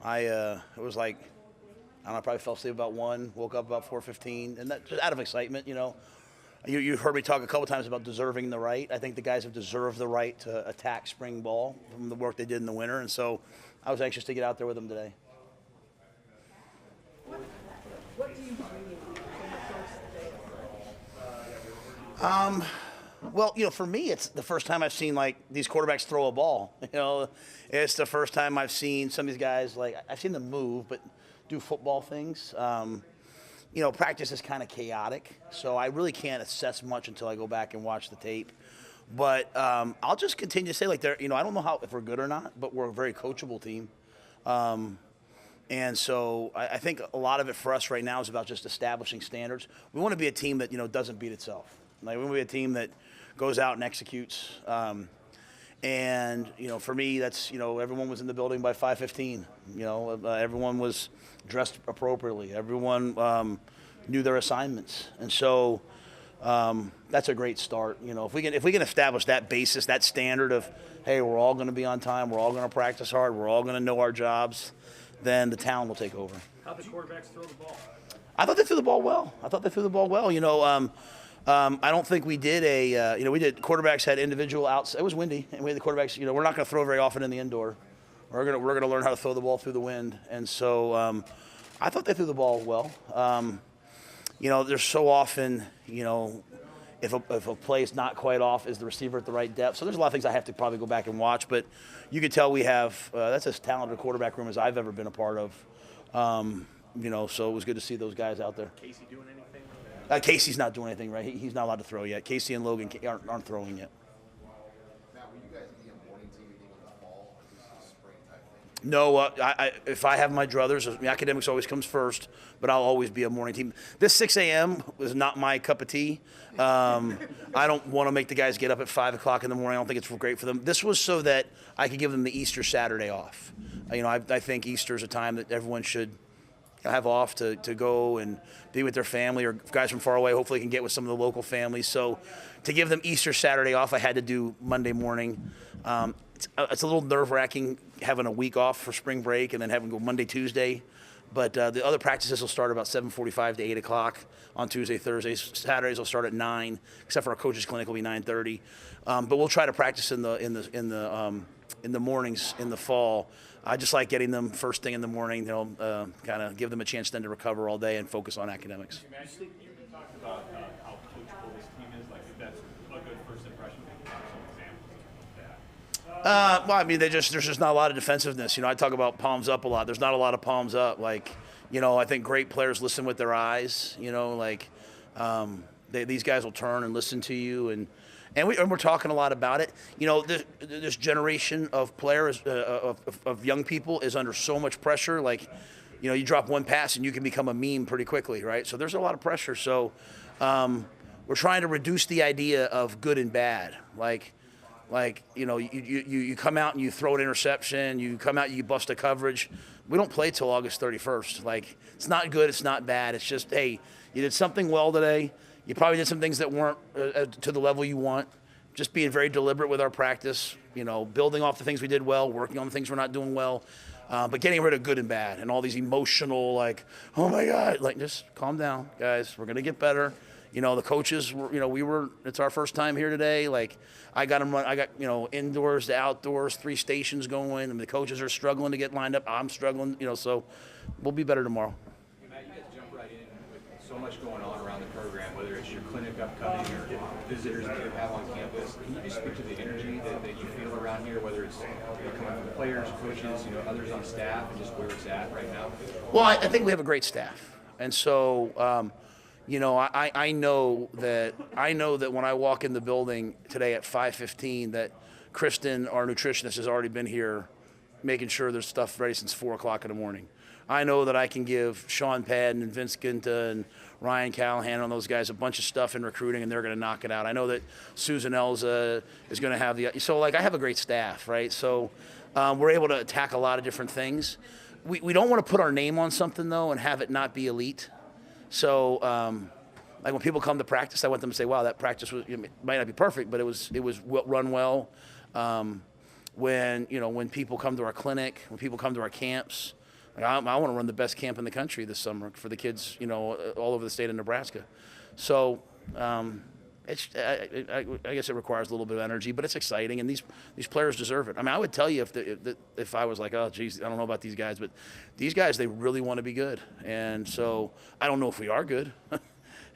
It was like, I don't know, I probably fell asleep about 1, woke up about 4:15, and that just out of excitement, you know. You heard me talk a couple times about deserving the right. I think the guys have deserved the right to attack spring ball from the work they did in the winter, and so I was anxious to get out there with them today. What do you bring from the first day of Well, you know, for me, it's the first time I've seen like these quarterbacks throw a ball. You know, it's the first time I've seen some of these guys like I've seen them move, but do football things. You know, practice is kind of chaotic, so I really can't assess much until I go back and watch the tape. But I'll just continue to say like they're, you know, I don't know if we're good or not, but we're a very coachable team. And so I think a lot of it for us right now is about just establishing standards. We want to be a team that, you know, doesn't beat itself. Like, we want to be a team that goes out and executes. And, you know, for me, that's, you know, everyone was in the building by 5:15. You know, everyone was dressed appropriately. Everyone knew their assignments. And so that's a great start. You know, if we can establish that basis, that standard of, hey, we're all going to be on time, we're all going to practice hard, we're all going to know our jobs, then the town will take over. How'd the quarterbacks throw the ball? I thought they threw the ball well. You know, I don't think we did quarterbacks had individual outs. It was windy, and we had the quarterbacks, you know, we're not going to throw very often in the indoor. We're going to learn how to throw the ball through the wind. And so I thought they threw the ball well. You know, there's so often, you know, if a play is not quite off, is the receiver at the right depth? So there's a lot of things I have to probably go back and watch, but you could tell we have that's as talented a quarterback room as I've ever been a part of. You know, so it was good to see those guys out there. Casey doing anything? Casey's not doing anything, right? He's not allowed to throw yet. Casey and Logan aren't throwing yet. Matt, will you guys be a morning team meeting in the fall, or is this a spring type thing? No, if I have my druthers, academics always comes first, but I'll always be a morning team. This 6 a.m. was not my cup of tea. I don't want to make the guys get up at 5 o'clock in the morning. I don't think it's great for them. This was so that I could give them the Easter Saturday off. You know, I think Easter is a time that everyone should have off to go and be with their family, or guys from far away hopefully can get with some of the local families. So to give them Easter Saturday off, I had to do Monday morning. It's a little nerve-wracking having a week off for spring break and then having to go Monday, Tuesday. But the other practices will start about 7:45 to 8 o'clock on Tuesday, Thursdays. Saturdays will start at 9, except for our coaches' clinic will be 9:30. But we'll try to practice in the mornings in the fall. I just like getting them first thing in the morning. You know, kind of give them a chance then to recover all day and focus on academics. Matt, you talked about how coachable this team is. Like, if that's a good first impression, maybe some examples of that. Well, I mean, there's just not a lot of defensiveness. You know, I talk about palms up a lot. There's not a lot of palms up. Like, you know, I think great players listen with their eyes. You know, like these guys will turn and listen to you, and we're talking a lot about it. You know, this generation of players, of young people, is under so much pressure. Like, you know, you drop one pass and you can become a meme pretty quickly, right? So there's a lot of pressure. So we're trying to reduce the idea of good and bad. Like you know, you come out and you throw an interception. You come out and you bust a coverage. We don't play till August 31st. Like, it's not good. It's not bad. It's just, hey, you did something well today. You probably did some things that weren't to the level you want. Just being very deliberate with our practice, you know, building off the things we did well, working on the things we're not doing well, but getting rid of good and bad and all these emotional, like, oh my God, like, just calm down, guys. We're going to get better. You know, the coaches, you know, it's our first time here today. Like, I got, you know, indoors to outdoors, 3 stations going, and the coaches are struggling to get lined up. I'm struggling, you know, so we'll be better tomorrow. Matt, you guys jump right in with so much going on around the program, whether it's your clinic upcoming or visitors that you have on campus. Can you just speak to the energy that you feel around here, whether it's, you know, coming from players, coaches, you know, others on staff, and just where it's at right now? Well, I think we have a great staff, and so you know, I know that when I walk in the building today at 5:15, that Kristen, our nutritionist, has already been here making sure there's stuff ready since 4 o'clock in the morning. I know that I can give Sean Padden and Vince Ginta and Ryan Callahan and those guys a bunch of stuff in recruiting, and they're going to knock it out. I know that Susan Elza is going to have so, like, I have a great staff, right? So we're able to attack a lot of different things. We don't want to put our name on something, though, and have it not be elite. So, like, when people come to practice, I want them to say, wow, that practice it might not be perfect, but it was run well. When people come to our clinic, when people come to our camps, Like, I want to run the best camp in the country this summer for the kids, all over the state of Nebraska. So I guess it requires a little bit of energy, but it's exciting, and these players deserve it. I mean, I would tell you if I was like, oh, geez, I don't know about these guys, but these guys, they really want to be good. And so I don't know if we are good.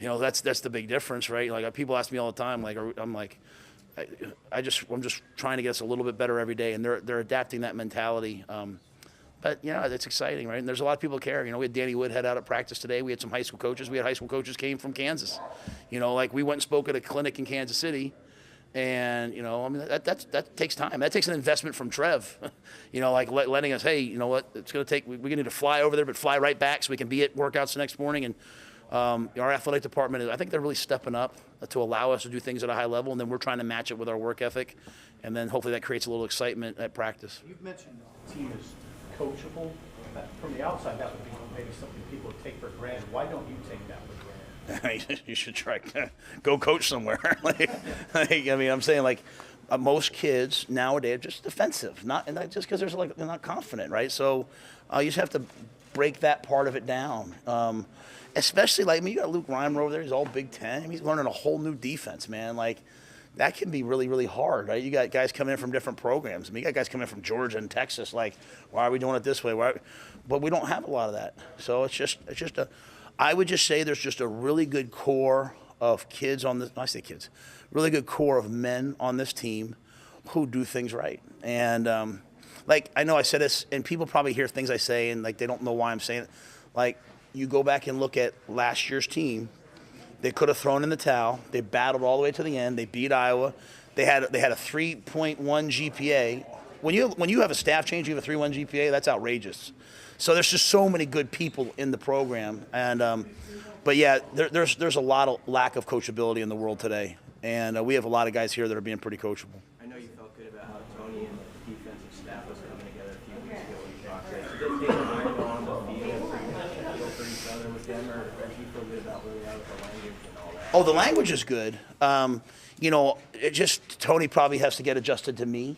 That's the big difference, right? Like, people ask me all the time, like, I'm like, I'm just trying to get us a little bit better every day, and they're adapting that mentality. But, it's exciting, right? And there's a lot of people who care. We had Danny Woodhead out at practice today. We had some high school coaches. We had high school coaches came from Kansas. Like, we went and spoke at a clinic in Kansas City. And, that takes time. That takes an investment from Trev. Like letting us, hey, you know what, it's going to take, we need to fly over there, but fly right back so we can be at workouts the next morning. And our athletic department, I think they're really stepping up to allow us to do things at a high level. And then we're trying to match it with our work ethic. And then hopefully that creates a little excitement at practice. You've mentioned the team is coachable. From the outside, that would be maybe something people would take for granted. Why don't you take that for granted? You should try go coach somewhere. I'm saying most kids nowadays are just defensive, not just because they're not confident, right? So you just have to break that part of it down. Especially you got Luke Reimer over there. He's all Big Ten. He's learning a whole new defense, man. That can be really, really hard, right? You got guys coming in from different programs. You got guys coming in from Georgia and Texas. Why are we doing it this way? But we don't have a lot of that. So I would just say there's just a really good core of kids on this. I say kids, really good core of men on this team who do things right. And I know I said this, and people probably hear things I say, and they don't know why I'm saying it. You go back and look at last year's team. They could have thrown in the towel. They battled all the way to the end. They beat Iowa. They had a 3.1 GPA. When you have a staff change, you have a 3.1 GPA. That's outrageous. So there's just so many good people in the program, and but yeah, there's a lot of lack of coachability in the world today, and we have a lot of guys here that are being pretty coachable. I know you felt good about how Tony and the defensive staff was coming together a few weeks ago when you talked to them. Did they mind on the field for each other with them, or do you feel good about where they are with the language and all that? Oh, the language is good. It just Tony probably has to get adjusted to me,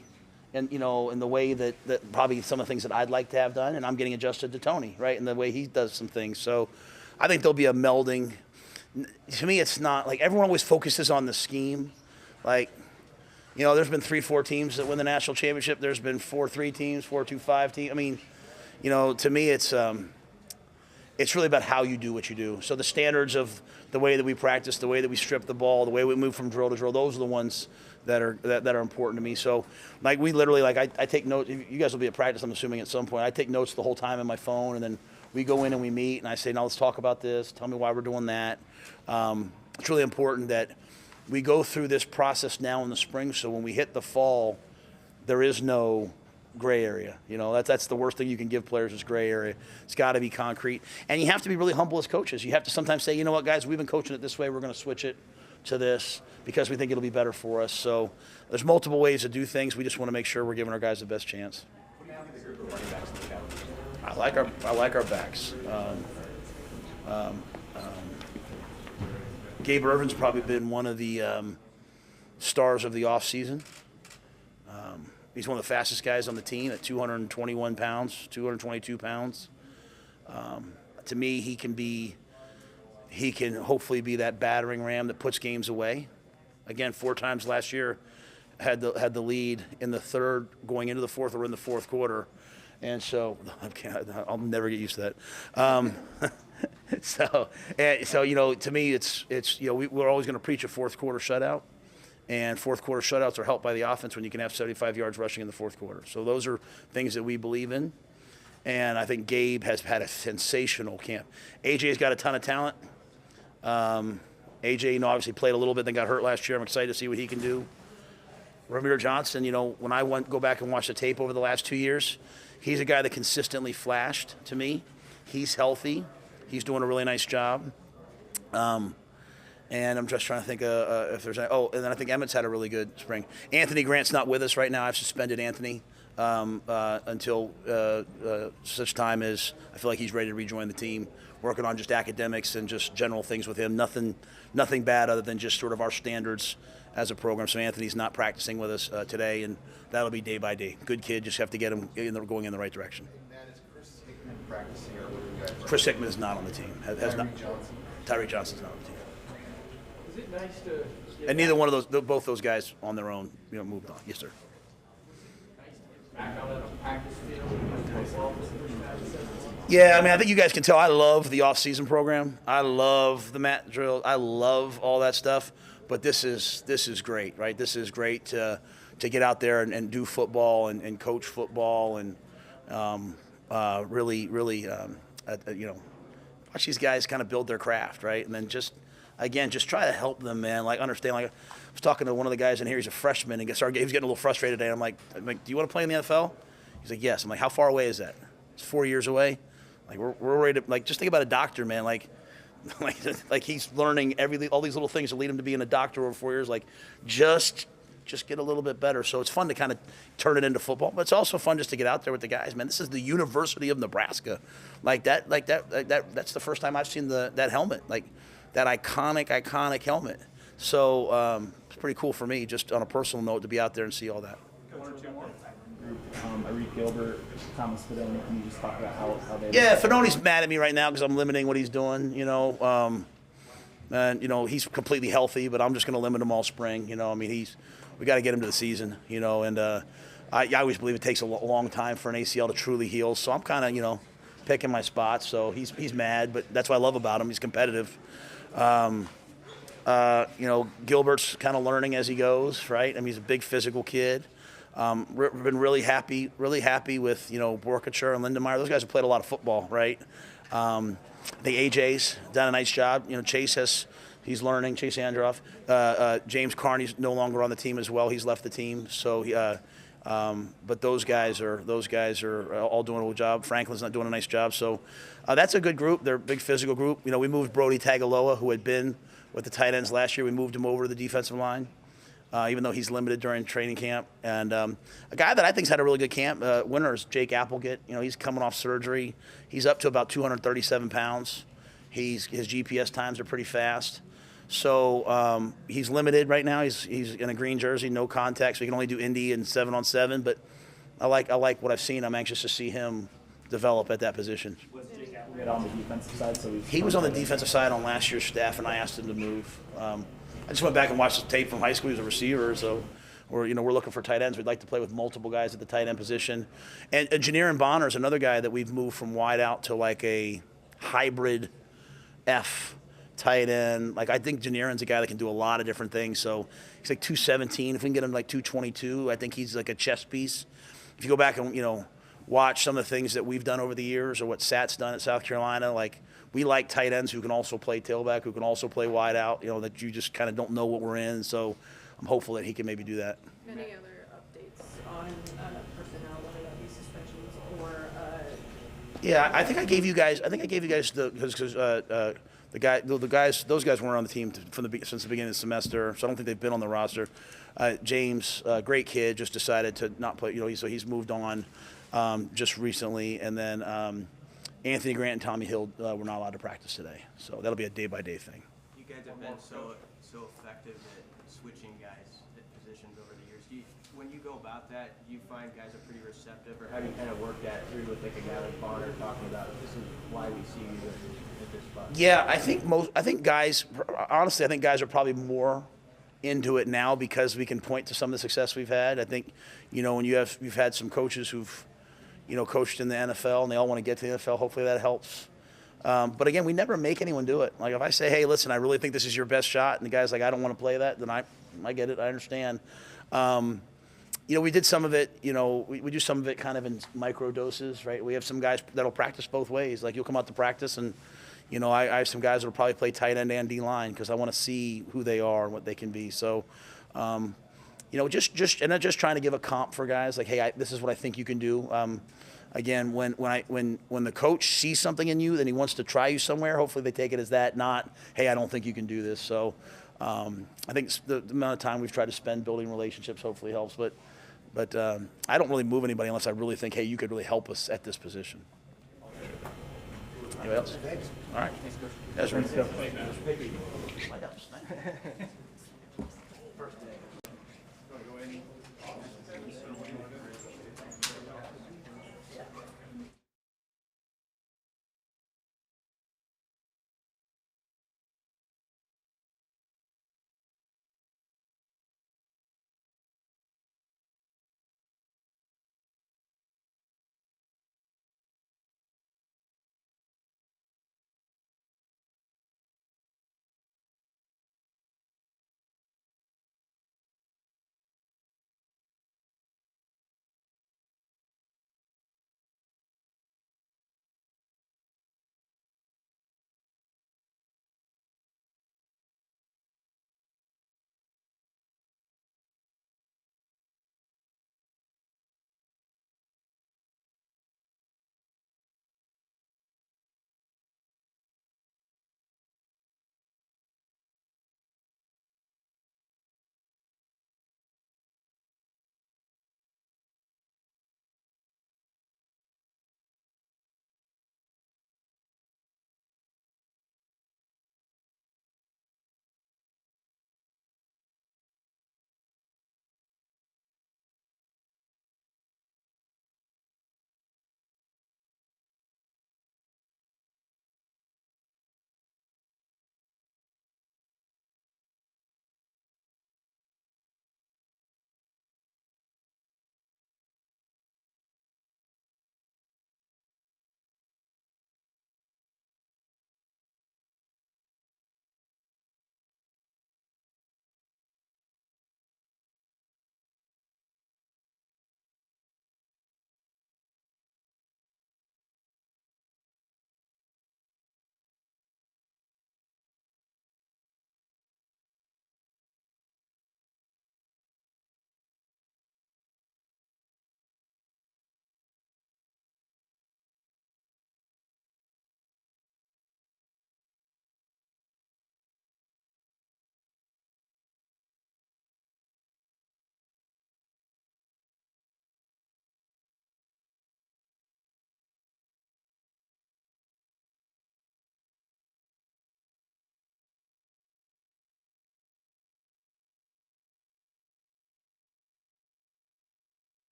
and in the way that probably some of the things that I'd like to have done, and I'm getting adjusted to Tony, right, in the way he does some things. So I think there'll be a melding. To me, it's not everyone always focuses on the scheme. There's been 3-4 teams that win the national championship. There's been 4-3 teams, 4-2-5 teams. I mean, to me, it's really about how you do what you do. So the standards of the way that we practice, the way that we strip the ball, the way we move from drill to drill, those are the ones that are important to me. So we literally I take notes. You guys will be at practice, I'm assuming, at some point. I take notes the whole time on my phone, and then we go in and we meet, and I say, now let's talk about this. Tell me why we're doing that. It's really important that we go through this process now in the spring, so when we hit the fall, there is no gray area. That's the worst thing you can give players is gray area. It's got to be concrete. And you have to be really humble as coaches. You have to sometimes say, you know what, guys, we've been coaching it this way. We're going to switch it to this because we think it'll be better for us. So there's multiple ways to do things. We just want to make sure we're giving our guys the best chance. What do you think of the group of running backs in the Cowboys? I like our backs. Gabe Irvin's probably been one of the stars of the offseason. He's one of the fastest guys on the team at 221 pounds, 222 pounds. To me, he can hopefully be that battering ram that puts games away. Again, 4 times last year had the lead in the third, going into the fourth, or in the fourth quarter. And so I'll never get used to that. So to me, it's we're always going to preach a fourth quarter shutout, and fourth quarter shutouts are helped by the offense when you can have 75 yards rushing in the fourth quarter. So those are things that we believe in, and I think Gabe has had a sensational camp. AJ's got a ton of talent. AJ, obviously played a little bit, then got hurt last year. I'm excited to see what he can do. Ramir Johnson, when I go back and watch the tape over the last 2 years, he's a guy that consistently flashed to me. He's healthy. He's doing a really nice job. And I'm just trying to think if there's and then I think Emmett's had a really good spring. Anthony Grant's not with us right now. I've suspended Anthony until such time as I feel like he's ready to rejoin the team, working on just academics and just general things with him. Nothing bad other than just sort of our standards as a program. So Anthony's not practicing with us today, and that'll be day by day. Good kid, just have to get him going in the right direction. Matt, is Hickman practicing, or what are you guys? Chris Hickman is not on the team. Has not. Johnson. Tyree Johnson's not on the team. Is it nice to And neither one of those, both those guys on their own, moved on. Yes, sir. back out on a practice field and football for the first time in 7 months? Yeah, I mean, I think you guys can tell I love the off-season program. I love the mat drill. I love all that stuff. But this is great, right? This is great to get out there and do football and coach football and really watch these guys kind of build their craft, right? And then just try to help them, man. Like, understand. Like, I was talking to one of the guys in here. He's a freshman, and he was getting a little frustrated today. I'm like, do you want to play in the NFL? He's like, yes. I'm like, how far away is that? It's 4 years away. Like, we're ready to, like, just think about a doctor, man. Like he's learning all these little things to lead him to being a doctor over 4 years. Like, just get a little bit better. So it's fun to kind of turn it into football, but it's also fun just to get out there with the guys, man. This is the University of Nebraska. That's the first time I've seen that helmet, like that iconic helmet. So it's pretty cool for me, just on a personal note, to be out there and see all that. One or two more. Arik Gilbert, Thomas Fidone, can you just talk about how they? Yeah, Fidone's mad at me right now because I'm limiting what he's doing, and he's completely healthy, but I'm just going to limit him all spring. I mean, we got to get him to the season, and I always believe it takes a long time for an ACL to truly heal. So I'm kind of, picking my spots. So he's mad, but that's what I love about him. He's competitive. Gilbert's kind of learning as he goes, right? I mean, he's a big physical kid. We've been really happy with, Borkacher and Lindenmeyer. Those guys have played a lot of football, right? The AJ's done a nice job. He's learning. Chase Androff. James Carney's no longer on the team as well. He's left the team. So, but those guys are all doing a good job. Franklin's not doing a nice job. So that's a good group. They're a big physical group. We moved Brody Tagaloa, who had been with the tight ends last year. We moved him over to the defensive line. Even though he's limited during training camp. And a guy that I think's had a really good camp, winner, is Jake Applegate. He's coming off surgery. He's up to about 237 pounds. His GPS times are pretty fast. So he's limited right now. He's in a green jersey, no contact, so he can only do Indy and 7-on-7. But I like what I've seen. I'm anxious to see him develop at that position. Was Jake Applegate on the defensive side? He was on the defensive side on last year's staff, and I asked him to move. I just went back and watched the tape from high school. He was a receiver, so we're looking for tight ends. We'd like to play with multiple guys at the tight end position. And Janiran Bonner is another guy that we've moved from wide out to like a hybrid F tight end. Like, I think Janiran's a guy that can do a lot of different things. So he's like 217. If we can get him like 222, I think he's like a chess piece. If you go back and watch some of the things that we've done over the years, or what Sat's done at South Carolina, like, we like tight ends who can also play tailback, who can also play wide out, that you just kind of don't know what we're in. So I'm hopeful that he can maybe do that. Any other updates on personnel, whether that be suspensions or? Yeah, I think I gave you guys those guys weren't on the team since the beginning of the semester, so I don't think they've been on the roster. James, great kid, just decided to not play. So he's moved on just recently, and then. Anthony Grant and Tommy Hill were not allowed to practice today, so that'll be a day-by-day thing. You guys have been so effective at switching guys at positions over the years. When you go about that, do you find guys are pretty receptive, or how do you kind of work that through with like a guy like Bonner talking about this is why we see you at this spot? Yeah, I think guys are probably more into it now because we can point to some of the success we've had. I think, when we've had some coaches who've coached in the NFL, and they all want to get to the NFL. Hopefully that helps. But again, we never make anyone do it. Like, if I say, hey, listen, I really think this is your best shot, and the guy's like, I don't want to play that, then I get it. I understand. We did some of it, we do some of it kind of in micro doses, right? We have some guys that'll practice both ways. Like, you'll come out to practice, and, I have some guys that'll probably play tight end and D-line because I want to see who they are and what they can be. So, just trying to give a comp for guys like, hey, this is what I think you can do. Again, when the coach sees something in you, then he wants to try you somewhere. Hopefully they take it as that, not, hey, I don't think you can do this. So I think the amount of time we've tried to spend building relationships hopefully helps. But I don't really move anybody unless I really think, hey, you could really help us at this position. Anybody else? All right. Thanks, Coach. Ezra. Let's go. First day.